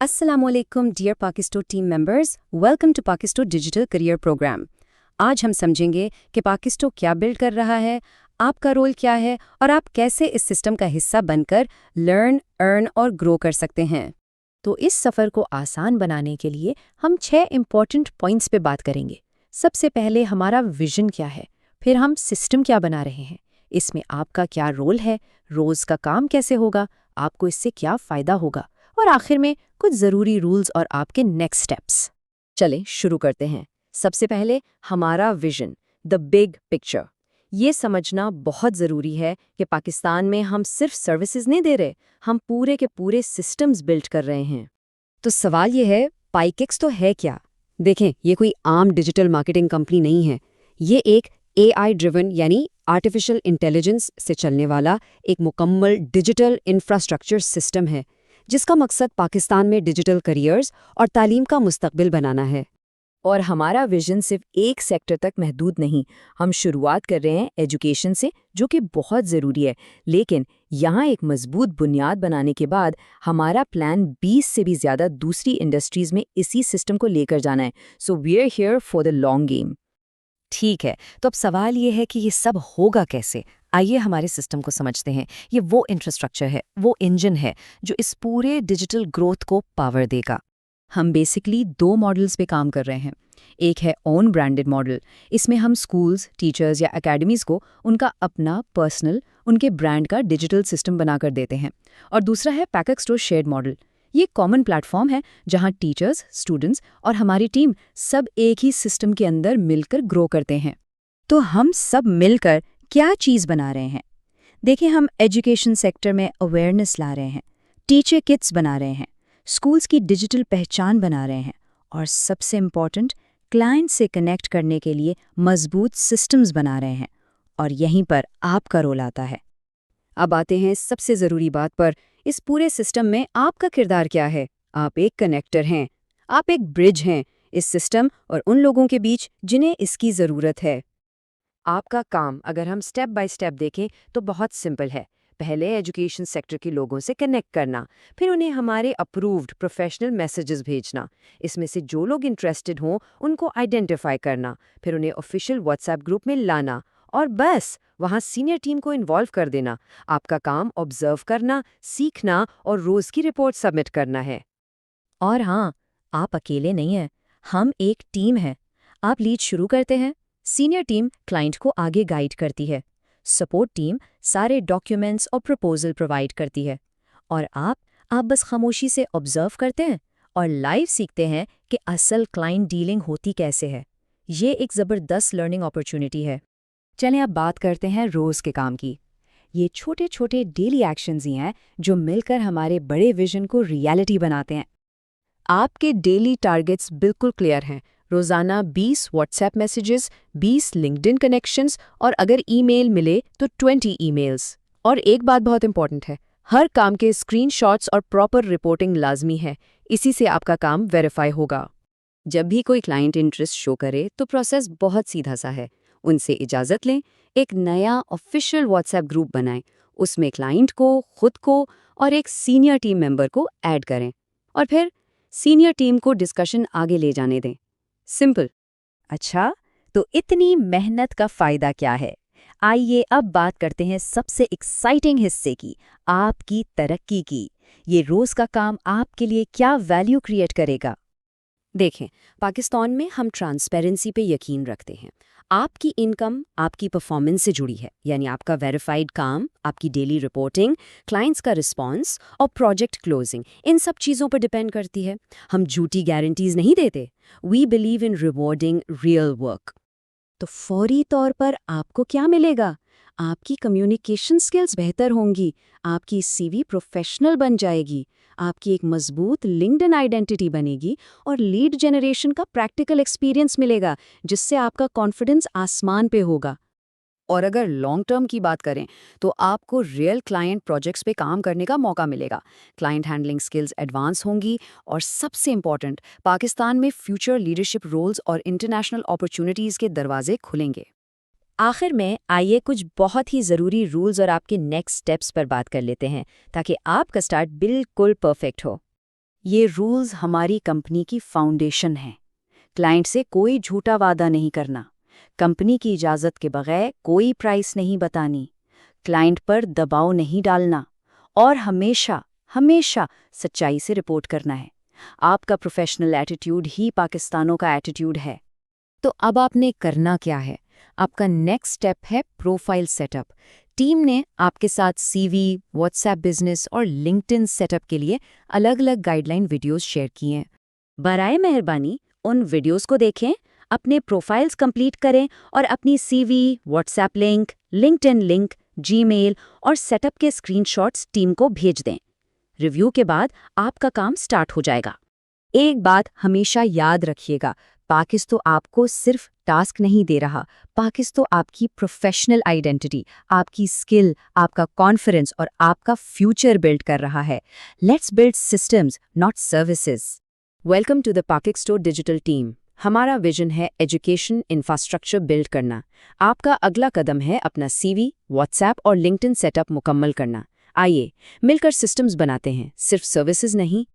अस्सलामुअलैकुम dear Pakisto team members, welcome to Pakisto digital career program. आज हम समझेंगे कि पाकिस्टो क्या बिल्ड कर रहा है, आपका रोल क्या है और आप कैसे इस सिस्टम का हिस्सा बनकर लर्न, अर्न और ग्रो कर सकते हैं। तो इस सफ़र को आसान बनाने के लिए हम 6 इम्पॉर्टेंट पॉइंट्स पे बात करेंगे। सबसे पहले हमारा विजन क्या है, फिर हम सिस्टम क्या बना रहे हैं, इसमें आपका क्या रोल है, रोज़ का काम कैसे होगा, आपको इससे क्या फ़ायदा होगा, और आखिर में कुछ ज़रूरी रूल्स और आपके नेक्स्ट स्टेप्स। चलें शुरू करते हैं। सबसे पहले हमारा विजन, द बिग पिक्चर। ये समझना बहुत ज़रूरी है कि पाकिस्तान में हम सिर्फ सर्विसेज नहीं दे रहे, हम पूरे के पूरे सिस्टम्स बिल्ड कर रहे हैं। तो सवाल ये है, पाइकेक्स तो है क्या? देखें, ये कोई आम डिजिटल मार्केटिंग कंपनी नहीं है। ये एक AI ड्रिवन यानी आर्टिफिशियल इंटेलिजेंस से चलने वाला एक मुकम्मल डिजिटल इंफ्रास्ट्रक्चर सिस्टम है, जिसका मकसद पाकिस्तान में डिजिटल करियर्स और तालीम का मुस्तकबिल बनाना है। और हमारा विजन सिर्फ एक सेक्टर तक महदूद नहीं। हम शुरुआत कर रहे हैं एजुकेशन से, जो कि बहुत ज़रूरी है, लेकिन यहाँ एक मजबूत बुनियाद बनाने के बाद हमारा प्लान 20 से भी ज़्यादा दूसरी इंडस्ट्रीज़ में इसी सिस्टम को लेकर जाना है। So we are here for the long game. ठीक है, तो अब सवाल ये है कि ये सब होगा कैसे। आइए हमारे सिस्टम को समझते हैं। ये वो इंफ्रास्ट्रक्चर है, वो इंजन है जो इस पूरे डिजिटल ग्रोथ को पावर देगा। हम बेसिकली 2 मॉडल्स पे काम कर रहे हैं। एक है ओन ब्रांडेड मॉडल। इसमें हम स्कूल्स, टीचर्स या एकेडमीज़ को उनका अपना पर्सनल, उनके ब्रांड का डिजिटल सिस्टम बनाकर देते हैं। और दूसरा है पैकेक्सटो शेयर्ड मॉडल। ये कॉमन प्लेटफॉर्म है जहां टीचर्स, स्टूडेंट्स और हमारी टीम सब एक ही सिस्टम के अंदर मिलकर ग्रो करते हैं। तो हम सब मिलकर क्या चीज़ बना रहे हैं? देखिए, हम एजुकेशन सेक्टर में अवेयरनेस ला रहे हैं, टीचर किट्स बना रहे हैं, स्कूल्स की डिजिटल पहचान बना रहे हैं और सबसे इम्पॉर्टेंट, क्लाइंट से कनेक्ट करने के लिए मजबूत सिस्टम्स बना रहे हैं। और यहीं पर आपका रोल आता है। अब आते हैं सबसे ज़रूरी बात पर। इस पूरे सिस्टम में आपका किरदार क्या है? आप एक कनेक्टर हैं, आप एक ब्रिज हैं इस सिस्टम और उन लोगों के बीच जिन्हें इसकी ज़रूरत है। आपका काम अगर हम स्टेप बाय स्टेप देखें तो बहुत सिंपल है। पहले एजुकेशन सेक्टर के लोगों से कनेक्ट करना, फिर उन्हें हमारे अप्रूव्ड प्रोफेशनल मैसेजेस भेजना, इसमें से जो लोग इंटरेस्टेड हों उनको आइडेंटिफाई करना, फिर उन्हें ऑफिशियल व्हाट्सएप ग्रुप में लाना और बस वहाँ सीनियर टीम को इन्वॉल्व कर देना। आपका काम ऑब्जर्व करना, सीखना और रोज़ की रिपोर्ट सबमिट करना है। और हाँ, आप अकेले नहीं हैं, हम एक टीम है। आप लीड शुरू करते हैं, सीनियर टीम क्लाइंट को आगे गाइड करती है, सपोर्ट टीम सारे डॉक्यूमेंट्स और प्रपोजल प्रोवाइड करती है, और आप बस खामोशी से ऑब्जर्व करते हैं और लाइव सीखते हैं कि असल क्लाइंट डीलिंग होती कैसे है। ये एक ज़बरदस्त लर्निंग अपॉर्चुनिटी है। चलें अब बात करते हैं रोज़ के काम की। ये छोटे छोटे डेली एक्शंस ही हैं जो मिलकर हमारे बड़े विजन को रियलिटी बनाते हैं। आपके डेली टारगेट्स बिल्कुल क्लियर हैं। रोज़ाना 20 व्हाट्सएप मैसेजेस, 20 लिंक्डइन कनेक्शंस और अगर ईमेल मिले तो 20 ईमेल्स। और एक बात बहुत इंपॉर्टेंट है, हर काम के स्क्रीनशॉट्स और प्रॉपर रिपोर्टिंग लाजमी है। इसी से आपका काम वेरीफाई होगा। जब भी कोई क्लाइंट इंटरेस्ट शो करे तो प्रोसेस बहुत सीधा सा है। उनसे इजाज़त लें, एक नया ऑफिशियल व्हाट्सएप ग्रुप बनाएं, उसमें क्लाइंट को, खुद को और एक सीनियर टीम मेंबर को ऐड करें और फिर सीनियर टीम को डिस्कशन आगे ले जाने दें। सिंपल। अच्छा, तो इतनी मेहनत का फ़ायदा क्या है? आइए अब बात करते हैं सबसे एक्साइटिंग हिस्से की, आपकी तरक्की की। ये रोज़ का काम आपके लिए क्या वैल्यू क्रिएट करेगा? देखें, पाकिस्तान में हम ट्रांसपेरेंसी पे यकीन रखते हैं। आपकी इनकम आपकी परफॉर्मेंस से जुड़ी है, यानी आपका वेरीफाइड काम, आपकी डेली रिपोर्टिंग, क्लाइंट्स का रिस्पांस और प्रोजेक्ट क्लोजिंग, इन सब चीज़ों पर डिपेंड करती है। हम झूठी गारंटीज नहीं देते। We believe in rewarding real work. तो फौरी तौर पर आपको क्या मिलेगा? आपकी कम्युनिकेशन स्किल्स बेहतर होंगी, आपकी CV प्रोफेशनल बन जाएगी, आपकी एक मजबूत लिंक्डइन आइडेंटिटी बनेगी और लीड जनरेशन का प्रैक्टिकल एक्सपीरियंस मिलेगा, जिससे आपका कॉन्फिडेंस आसमान पे होगा। और अगर लॉन्ग टर्म की बात करें तो आपको रियल क्लाइंट प्रोजेक्ट्स पे काम करने का मौका मिलेगा। क्लाइंट हैंडलिंग स्किल्स एडवांस होंगी और सबसे इम्पॉर्टेंट, पाकिस्तान में फ्यूचर लीडरशिप रोल्स और इंटरनेशनल अपॉर्चुनिटीज़ के दरवाजे खुलेंगे। आखिर में आइए कुछ बहुत ही ज़रूरी रूल्स और आपके नेक्स्ट स्टेप्स पर बात कर लेते हैं, ताकि आपका स्टार्ट बिल्कुल परफेक्ट हो। ये रूल्स हमारी कंपनी की फाउंडेशन हैं। क्लाइंट से कोई झूठा वादा नहीं करना, कंपनी की इजाज़त के बगैर कोई प्राइस नहीं बतानी, क्लाइंट पर दबाव नहीं डालना और हमेशा सच्चाई से रिपोर्ट करना है। आपका प्रोफेशनल एटीट्यूड ही पाकिस्तानों का एटीट्यूड है। तो अब आपने करना क्या है? आपका नेक्स्ट स्टेप है प्रोफाइल सेटअप। टीम ने आपके साथ सीवी, व्हाट्सएप बिजनेस और लिंक्डइन सेटअप के लिए अलग-अलग गाइडलाइन वीडियोस शेयर किए हैं। बराए मेहरबानी उन वीडियोस को देखें, अपने प्रोफाइल्स कंप्लीट करें और अपनी CV, WhatsApp link, LinkedIn link, Gmail और सेटअप के स्क्रीनशॉट्स टीम को भेज दें। रिव्यू के बाद आपका काम स्टार्ट हो जाएगा। एक बात हमेशा याद रखिएगा, पाकिस तो आपको सिर्फ टास्क नहीं दे रहा, पाकिस तो आपकी प्रोफेशनल आइडेंटिटी, आपकी स्किल, आपका कॉन्फिडेंस और आपका फ्यूचर बिल्ड कर रहा है। Let's build systems, not services. Welcome to the Pakisto digital team. हमारा विजन है एजुकेशन इंफ्रास्ट्रक्चर बिल्ड करना। आपका अगला कदम है अपना सीवी, व्हाट्सएप और लिंक्डइन सेटअप मुकम्मल करना। आइए मिलकर सिस्टम्स बनाते हैं, सिर्फ सर्विसेज नहीं,